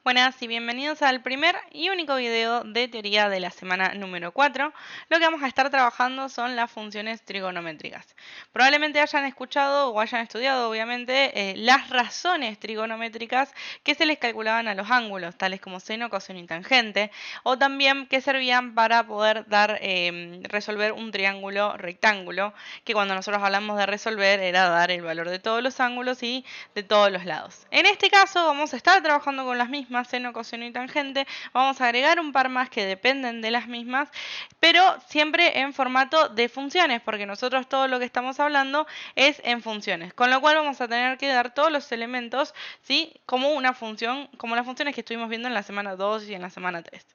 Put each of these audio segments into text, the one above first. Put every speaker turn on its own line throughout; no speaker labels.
Buenas y bienvenidos al primer y único video de teoría de la semana número 4. Lo que vamos a estar trabajando son las funciones trigonométricas. Probablemente hayan escuchado o hayan estudiado, obviamente, las razones trigonométricas que se les calculaban a los ángulos, tales como seno, coseno y tangente, o también que servían para poder resolver un triángulo rectángulo, que cuando nosotros hablamos de resolver era dar el valor de todos los ángulos y de todos los lados. En este caso vamos a estar trabajando con las mismas, seno, coseno y tangente. Vamos a agregar un par más que dependen de las mismas, pero siempre en formato de funciones, porque nosotros todo lo que estamos hablando es en funciones, con lo cual vamos a tener que dar todos los elementos, ¿sí?, como una función, como las funciones que estuvimos viendo en la semana 2 y en la semana 3.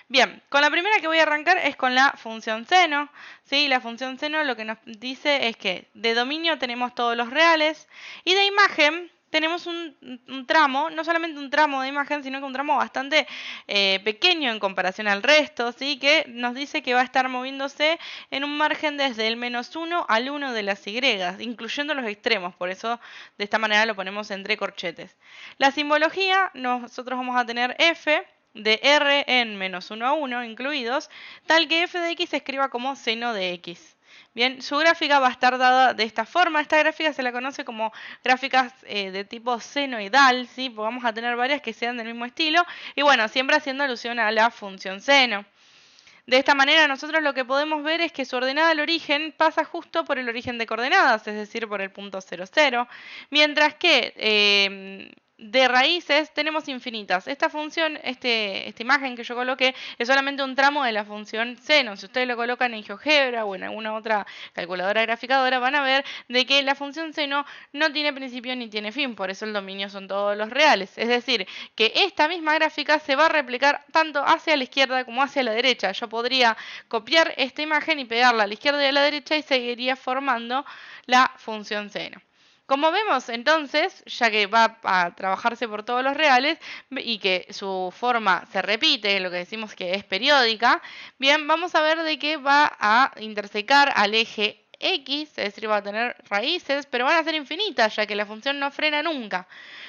Bien, con la primera que voy a arrancar es con la función seno, ¿sí? La función seno lo que nos dice es que de dominio tenemos todos los reales y de imagen tenemos un tramo, no solamente un tramo de imagen, sino que un tramo bastante pequeño en comparación al resto, ¿sí?, que nos dice que va a estar moviéndose en un margen desde el -1 al 1 de las Y, incluyendo los extremos, por eso de esta manera lo ponemos entre corchetes. La simbología, nosotros vamos a tener f de r en -1 a 1 incluidos, tal que f de x se escriba como seno de x. Bien, su gráfica va a estar dada de esta forma. Esta gráfica se la conoce como gráficas de tipo senoidal, ¿sí? Porque vamos a tener varias que sean del mismo estilo. Y bueno, siempre haciendo alusión a la función seno. De esta manera nosotros lo que podemos ver es que su ordenada al origen pasa justo por el origen de coordenadas, es decir, por el punto 0, 0, mientras que de raíces tenemos infinitas. Esta función, esta imagen que yo coloqué, es solamente un tramo de la función seno. Si ustedes lo colocan en GeoGebra o en alguna otra calculadora graficadora, van a ver de que la función seno no tiene principio ni tiene fin, por eso el dominio son todos los reales. Es decir, que esta misma gráfica se va a replicar tanto hacia la izquierda como hacia la derecha. Yo podría copiar esta imagen y pegarla a la izquierda y a la derecha y seguiría formando la función seno. Como vemos entonces, ya que va a trabajarse por todos los reales y que su forma se repite, lo que decimos que es periódica, bien, vamos a ver de que va a intersecar al eje X, es decir, va a tener raíces, pero van a ser infinitas, ya que la función no frena nunca.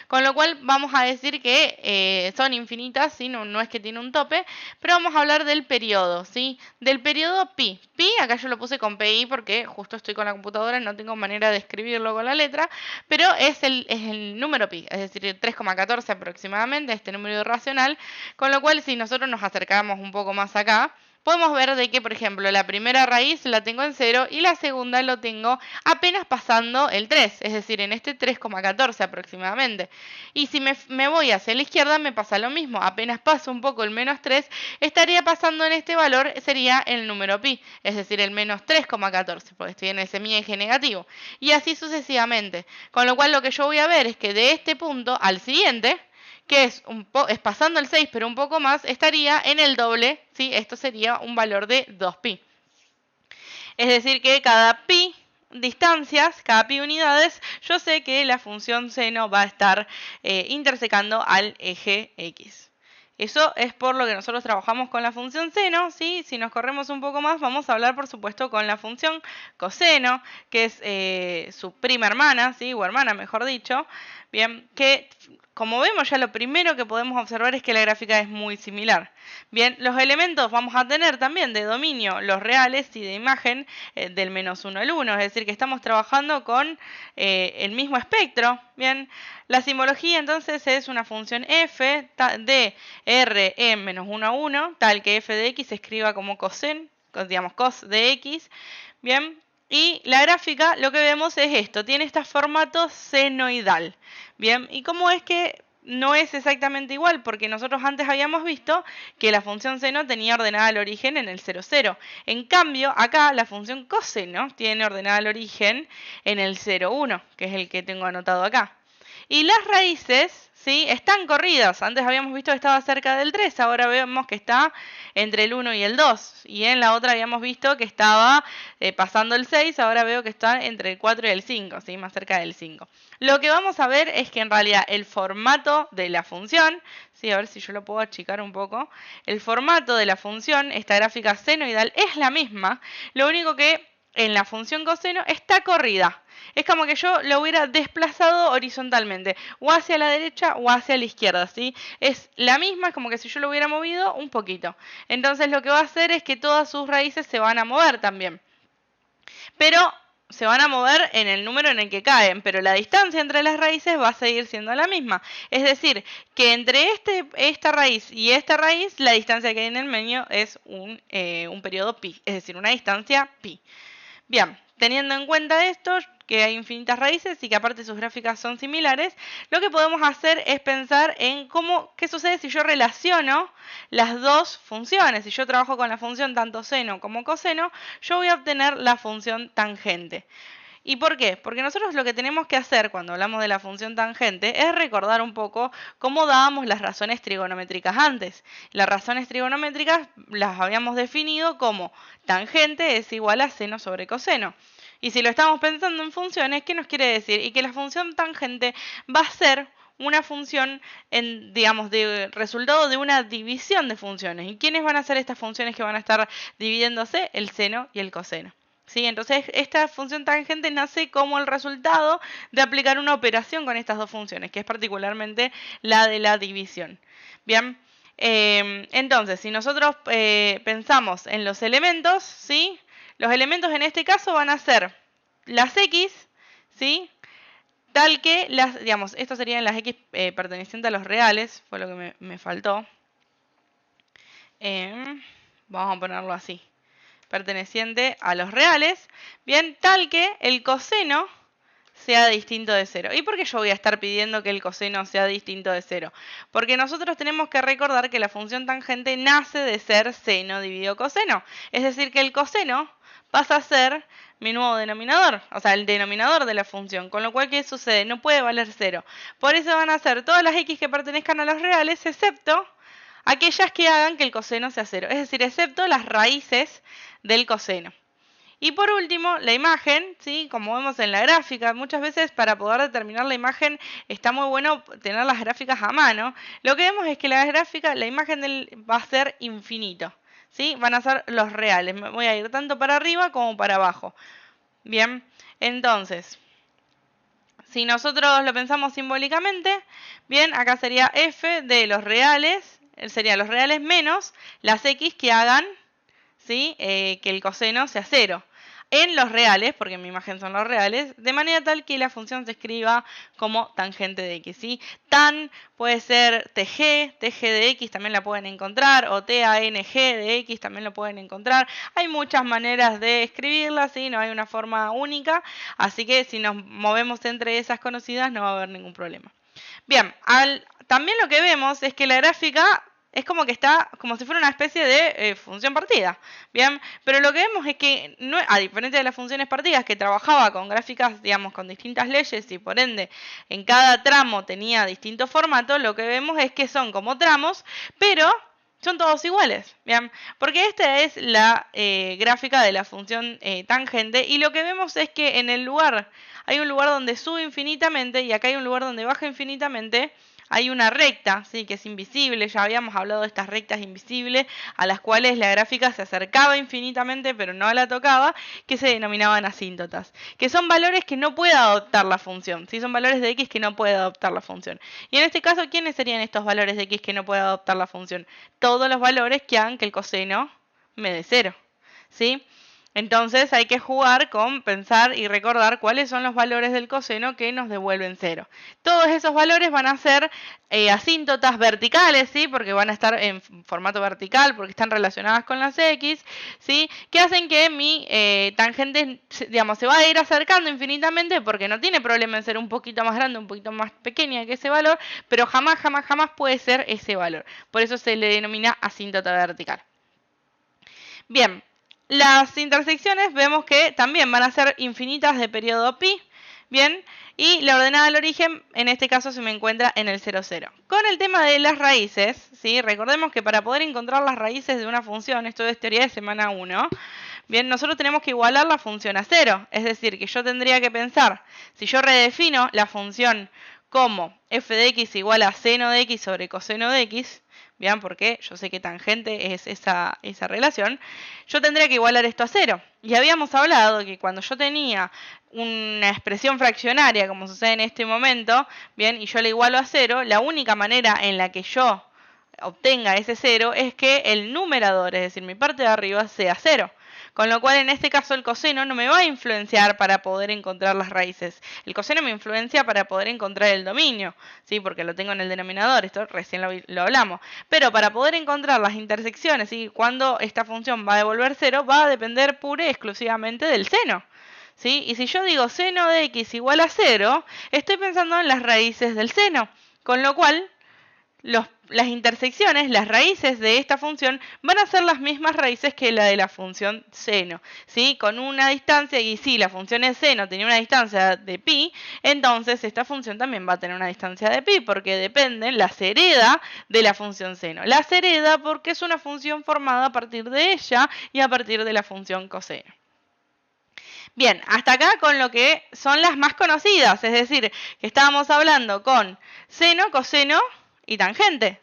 Con lo cual vamos a decir que son infinitas, ¿sí? No es que tiene un tope, pero vamos a hablar del periodo, ¿sí? Del periodo pi. Pi, acá yo lo puse con pi porque justo estoy con la computadora y no tengo manera de escribirlo con la letra, pero es el número pi, es decir, 3,14 aproximadamente, este número irracional, con lo cual si nosotros nos acercamos un poco más acá, podemos ver de que, por ejemplo, la primera raíz la tengo en 0 y la segunda lo tengo apenas pasando el 3, es decir, en este 3,14 aproximadamente. Y si me voy hacia la izquierda me pasa lo mismo, apenas paso un poco el -3, estaría pasando en este valor, sería el número pi, es decir, el -3,14, porque estoy en ese mi eje negativo. Y así sucesivamente, con lo cual lo que yo voy a ver es que de este punto al siguiente, que es pasando el 6 pero un poco más, estaría en el doble, ¿sí? Esto sería un valor de 2pi. Es decir que cada pi distancias, cada pi unidades, yo sé que la función seno va a estar intersecando al eje X. Eso es por lo que nosotros trabajamos con la función seno, ¿sí? Si nos corremos un poco más, vamos a hablar, por supuesto, con la función coseno, que es su prima hermana, ¿sí?, o hermana, mejor dicho. Bien, que como vemos ya lo primero que podemos observar es que la gráfica es muy similar. Bien, los elementos vamos a tener también de dominio los reales y de imagen del -1 al 1, es decir, que estamos trabajando con el mismo espectro. Bien, la simbología entonces es una función f de r en -1 a 1, tal que f de x se escriba como cosen, digamos cos de x. Bien, y la gráfica lo que vemos es esto, tiene este formato senoidal. Bien, ¿y cómo es que no es exactamente igual? Porque nosotros antes habíamos visto que la función seno tenía ordenada el origen en el 0, 0. En cambio, acá la función coseno tiene ordenada el origen en el 0, 1, que es el que tengo anotado acá. Y las raíces, ¿sí?, están corridas. Antes habíamos visto que estaba cerca del 3, ahora vemos que está entre el 1 y el 2. Y en la otra habíamos visto que estaba pasando el 6, ahora veo que está entre el 4 y el 5, ¿sí?, más cerca del 5. Lo que vamos a ver es que en realidad el formato de la función, ¿sí?, a ver si yo lo puedo achicar un poco, el formato de la función, esta gráfica senoidal, es la misma. Lo único que en la función coseno está corrida. Es como que yo lo hubiera desplazado horizontalmente, o hacia la derecha o hacia la izquierda, ¿sí? Es la misma, es como que si yo lo hubiera movido un poquito. Entonces lo que va a hacer es que todas sus raíces se van a mover también. Pero se van a mover en el número en el que caen, pero la distancia entre las raíces va a seguir siendo la misma. Es decir, que entre esta raíz y esta raíz, la distancia que hay en el medio es un periodo pi, es decir, una distancia pi. Bien, teniendo en cuenta esto, que hay infinitas raíces y que aparte sus gráficas son similares, lo que podemos hacer es pensar en qué sucede si yo relaciono las dos funciones. Si yo trabajo con la función tanto seno como coseno, yo voy a obtener la función tangente. ¿Y por qué? Porque nosotros lo que tenemos que hacer cuando hablamos de la función tangente es recordar un poco cómo dábamos las razones trigonométricas antes. Las razones trigonométricas las habíamos definido como tangente es igual a seno sobre coseno. Y si lo estamos pensando en funciones, ¿qué nos quiere decir? Y que la función tangente va a ser una función, digamos, de resultado de una división de funciones. ¿Y quiénes van a ser estas funciones que van a estar dividiéndose? El seno y el coseno. ¿Sí? Entonces, esta función tangente nace como el resultado de aplicar una operación con estas dos funciones, que es particularmente la de la división. Bien, entonces, si nosotros pensamos en los elementos, ¿sí? Los elementos en este caso van a ser las x, ¿sí? Tal que digamos, estos serían las x pertenecientes a los reales, fue lo que me faltó. Vamos a ponerlo así, perteneciente a los reales, bien, tal que el coseno sea distinto de 0. ¿Y por qué yo voy a estar pidiendo que el coseno sea distinto de 0? Porque nosotros tenemos que recordar que la función tangente nace de ser seno dividido coseno. Es decir, que el coseno pasa a ser mi nuevo denominador, o sea, el denominador de la función. Con lo cual, ¿qué sucede? No puede valer 0. Por eso van a ser todas las x que pertenezcan a los reales, excepto aquellas que hagan que el coseno sea 0. Es decir, excepto las raíces del coseno. Y por último, la imagen, ¿sí? Como vemos en la gráfica, muchas veces para poder determinar la imagen está muy bueno tener las gráficas a mano. Lo que vemos es que la imagen va a ser infinito, ¿sí? Van a ser los reales. Me voy a ir tanto para arriba como para abajo. Bien, entonces, si nosotros lo pensamos simbólicamente, bien, acá sería f de los reales, serían los reales menos las x que hagan, ¿sí? Que el coseno sea 0. En los reales, porque mi imagen son los reales, de manera tal que la función se escriba como tangente de x, ¿sí? Tan puede ser tg de x también la pueden encontrar, o tang de x también lo pueden encontrar. Hay muchas maneras de escribirla, ¿sí? No hay una forma única, así que si nos movemos entre esas conocidas no va a haber ningún problema. Bien, también lo que vemos es que la gráfica es como que está como si fuera una especie de función partida, ¿bien? Pero lo que vemos es que, no, a diferencia de las funciones partidas, que trabajaba con gráficas, digamos, con distintas leyes y por ende en cada tramo tenía distinto formato, lo que vemos es que son como tramos, pero son todos iguales, ¿bien? Porque esta es la gráfica de la función tangente y lo que vemos es que en el lugar, hay un lugar donde sube infinitamente y acá hay un lugar donde baja infinitamente. Hay una recta, ¿sí? Que es invisible, ya habíamos hablado de estas rectas invisibles a las cuales la gráfica se acercaba infinitamente pero no la tocaba, que se denominaban asíntotas, que son valores que no puede adoptar la función, ¿sí? Son valores de x que no puede adoptar la función. Y en este caso, ¿quiénes serían estos valores de x que no puede adoptar la función? Todos los valores que hagan que el coseno me dé 0, ¿sí? Entonces hay que jugar con pensar y recordar cuáles son los valores del coseno que nos devuelven 0. Todos esos valores van a ser asíntotas verticales, ¿sí? Porque van a estar en formato vertical, porque están relacionadas con las x, ¿sí? Que hacen que mi tangente, digamos, se va a ir acercando infinitamente porque no tiene problema en ser un poquito más grande, un poquito más pequeña que ese valor, pero jamás, jamás, jamás puede ser ese valor. Por eso se le denomina asíntota vertical. Bien. Las intersecciones vemos que también van a ser infinitas de periodo pi, bien, y la ordenada del origen en este caso se me encuentra en el 0, 0. Con el tema de las raíces, ¿sí? Recordemos que para poder encontrar las raíces de una función, esto es teoría de semana 1, bien, nosotros tenemos que igualar la función a 0, es decir, que yo tendría que pensar, si yo redefino la función como f de x igual a seno de x sobre coseno de x, bien, porque yo sé que tangente es esa relación, yo tendría que igualar esto a 0. Y habíamos hablado que cuando yo tenía una expresión fraccionaria, como sucede en este momento, bien, y yo la igualo a 0, la única manera en la que yo obtenga ese 0 es que el numerador, es decir, mi parte de arriba, sea 0. Con lo cual, en este caso, el coseno no me va a influenciar para poder encontrar las raíces. El coseno me influencia para poder encontrar el dominio, ¿sí? Porque lo tengo en el denominador, esto recién lo hablamos. Pero para poder encontrar las intersecciones, ¿sí? Cuando esta función va a devolver 0, va a depender pura y exclusivamente del seno, ¿sí? Y si yo digo seno de x igual a 0, estoy pensando en las raíces del seno. Con lo cual, las intersecciones, las raíces de esta función van a ser las mismas raíces que la de la función seno, ¿sí? Con una distancia, y si la función es seno tenía una distancia de pi, entonces esta función también va a tener una distancia de pi, porque dependen, las hereda de la función seno. Las hereda porque es una función formada a partir de ella y a partir de la función coseno. Bien, hasta acá con lo que son las más conocidas, es decir, que estábamos hablando con seno, coseno y tangente.